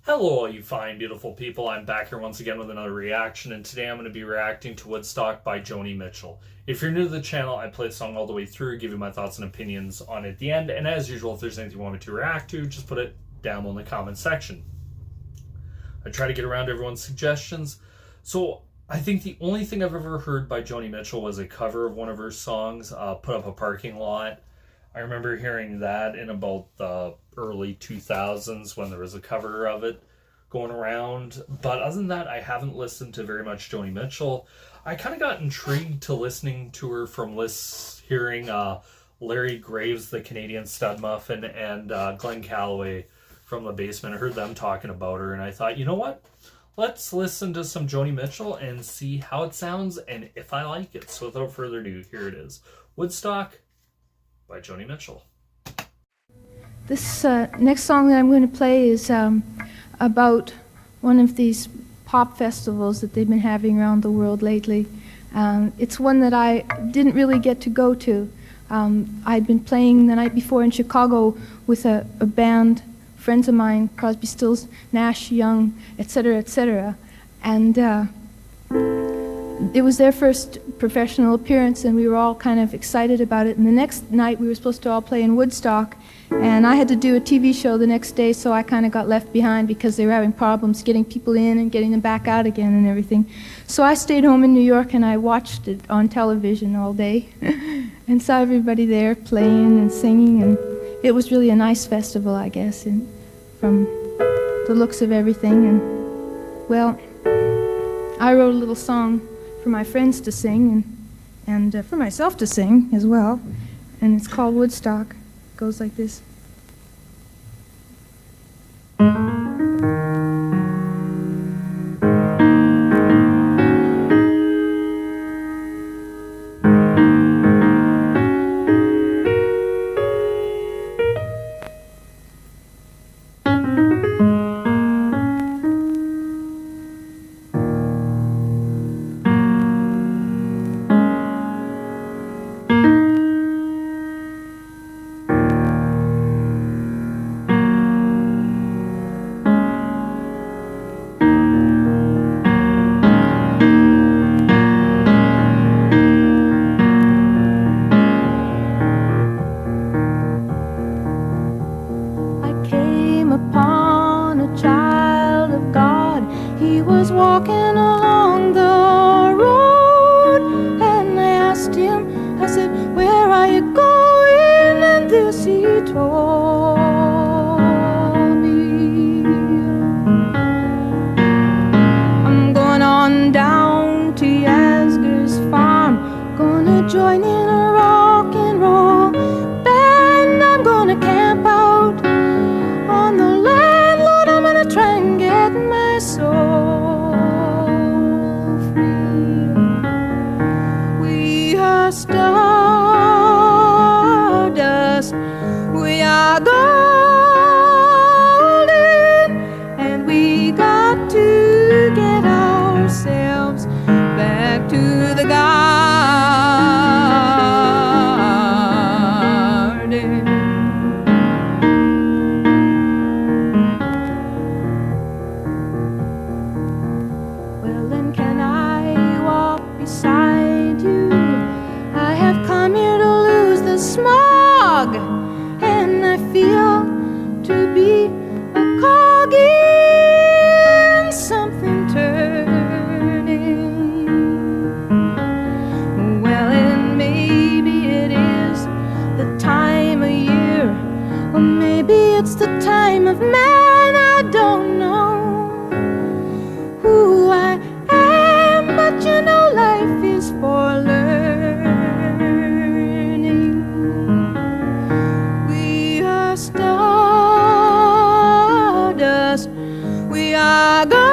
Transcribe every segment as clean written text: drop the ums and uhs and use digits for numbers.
Hello, all you fine, beautiful people. I'm back here once again with another reaction, and today I'm going to be reacting to Woodstock by Joni Mitchell. If you're new to the channel, I play the song all the way through, give you my thoughts and opinions on it at the end, and as usual, if there's anything you want me to react to, just put it down in the comment section. I try to get around everyone's suggestions, so I think the only thing I've ever heard by Joni Mitchell was a cover of one of her songs, Put Up a Parking Lot. I remember hearing that in about the early 2000s when there was a cover of it going around. But other than that, I haven't listened to very much Joni Mitchell. I kind of got intrigued to listening to her from hearing Larry Graves, the Canadian stud muffin, and Glenn Calloway from The Basement. I heard them talking about her, and I thought, you know what? Let's listen to some Joni Mitchell and see how it sounds and if I like it. So without further ado, here it is. Woodstock by Joni Mitchell. This next song that I'm going to play is about one of these pop festivals that they've been having around the world lately. It's one that I didn't really get to go to. I'd been playing the night before in Chicago with a band, friends of mine, Crosby, Stills, Nash, Young, etc., and it was their first professional appearance, and we were all kind of excited about it. And the next night we were supposed to all play in Woodstock, and I had to do a TV show the next day, so I kind of got left behind because they were having problems getting people in and getting them back out again and everything. So I stayed home in New York and I watched it on television all day and saw everybody there playing and singing, and it was really a nice festival, I guess, and from the looks of everything. And well, I wrote a little song for my friends to sing and for myself to sing as well, and it's called Woodstock. It goes like this. Upon a child of God, he was walking along the road, and I asked him, I said, where are you going? And this he told me, I'm going on down to Yasgur's farm, gonna join in a rock and roll band, I'm gonna camp out on the land, Lord, I'm gonna try and get my soul free. We are stardust, we are golden, and we got to get ourselves back to the garden. Smog, and I feel to be a cog in something turning. Well, and maybe it is the time of year, or maybe it's the time of man, I don't know who I am, but you know life is for learning. Stardust, we are golden,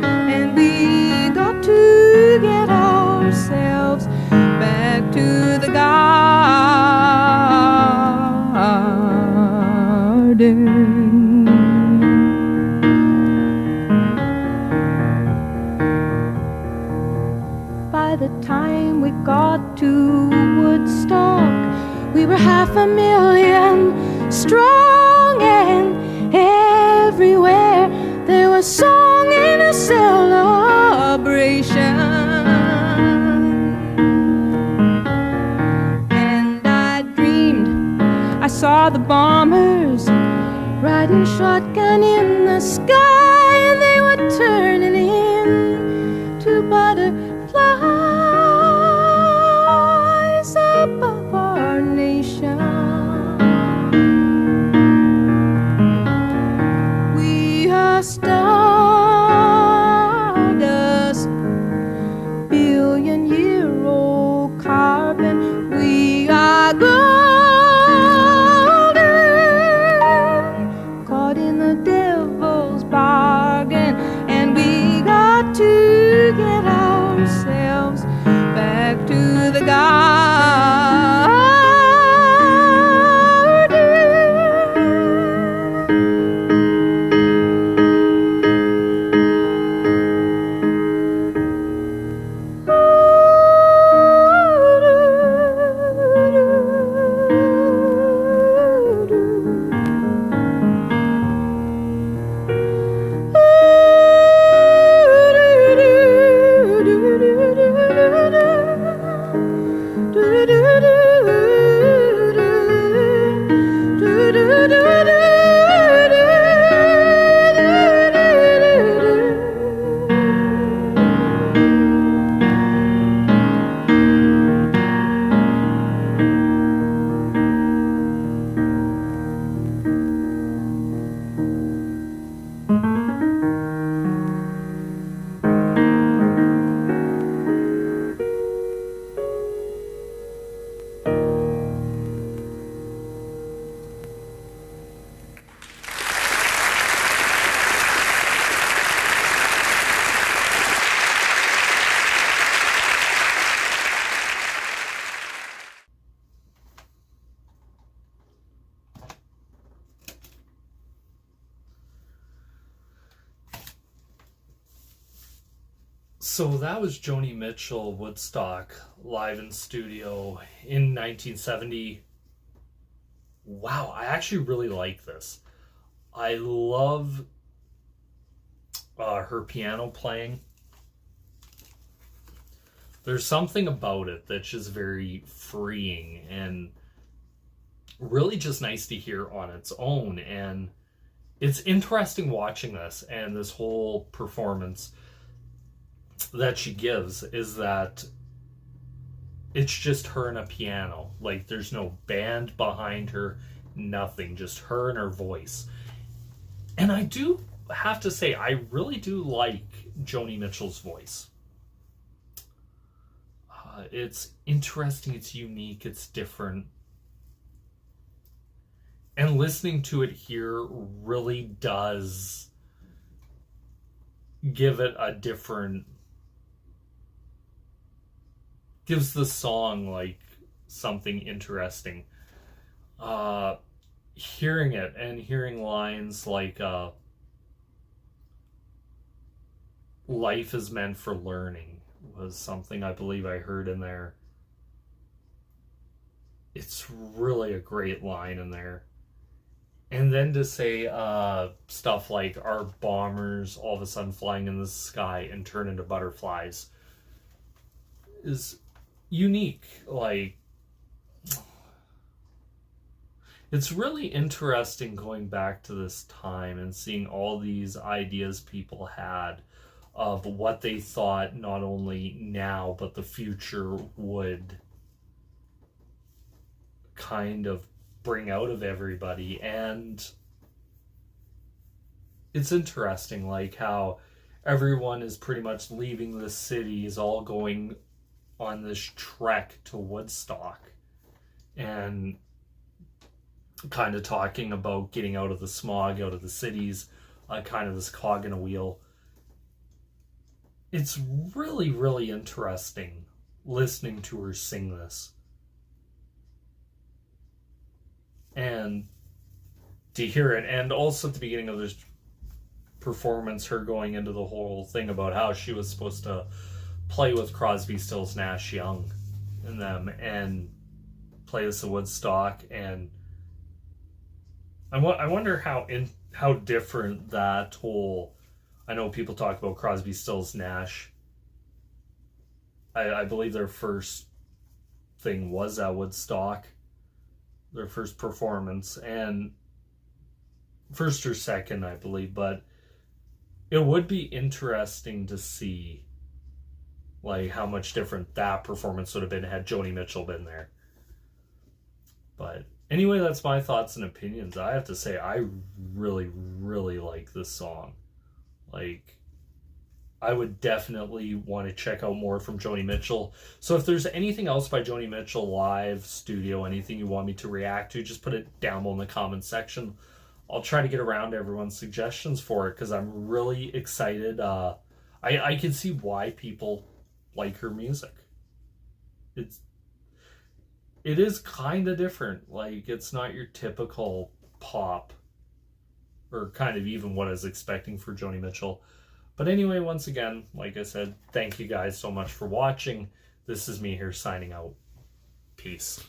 and we got to get ourselves back to the garden. By the time we got to Woodstock, we were 500,000 strong, and saw the bombers riding shotgun in the sky, and they were turning into butterflies above our nation. We are stardust, billion-year-old carbon. We are golden, caught in the devil's bargain, and we got to get ourselves back to the garden. So that was Joni Mitchell, Woodstock, live in studio in 1970. Wow, I actually really like this. I love her piano playing. There's something about it that's just very freeing and really just nice to hear on its own. And it's interesting watching this and this whole performance that she gives is that it's just her and a piano. Like, there's no band behind her, nothing, just her and her voice. And I do have to say, I really do like Joni Mitchell's voice. It's interesting, it's unique, it's different. And listening to it here really does give it a different, gives the song like something interesting. Hearing it and hearing lines like life is meant for learning was something I believe I heard in there. It's really a great line in there. And then to say stuff like our bombers all of a sudden flying in the sky and turn into butterflies is unique. Like, it's really interesting going back to this time and seeing all these ideas people had of what they thought not only now but the future would kind of bring out of everybody. And it's interesting, like how everyone is pretty much leaving the cities, all going on this trek to Woodstock and kind of talking about getting out of the smog, out of the cities, kind of this cog in a wheel. It's really, really interesting listening to her sing this. And to hear it, and also at the beginning of this performance, her going into the whole thing about how she was supposed to play with Crosby, Stills, Nash, Young and them, and play this at Woodstock. And I wonder how different that whole, I know people talk about Crosby, Stills, Nash. I believe their first thing was at Woodstock. their first performance, and first or second, I believe, but it would be interesting to see like how much different that performance would have been had Joni Mitchell been there. But anyway, that's my thoughts and opinions. I have to say, I really, really like this song. Like, I would definitely want to check out more from Joni Mitchell. So if there's anything else by Joni Mitchell, live, studio, anything you want me to react to, just put it down below in the comments section. I'll try to get around to everyone's suggestions for it, because I'm really excited. I can see why people like her music. It is kind of different. Like, it's not your typical pop, or kind of even what I was expecting for Joni Mitchell. But anyway, once again, like I said, thank you guys so much for watching. This is me here signing out. Peace.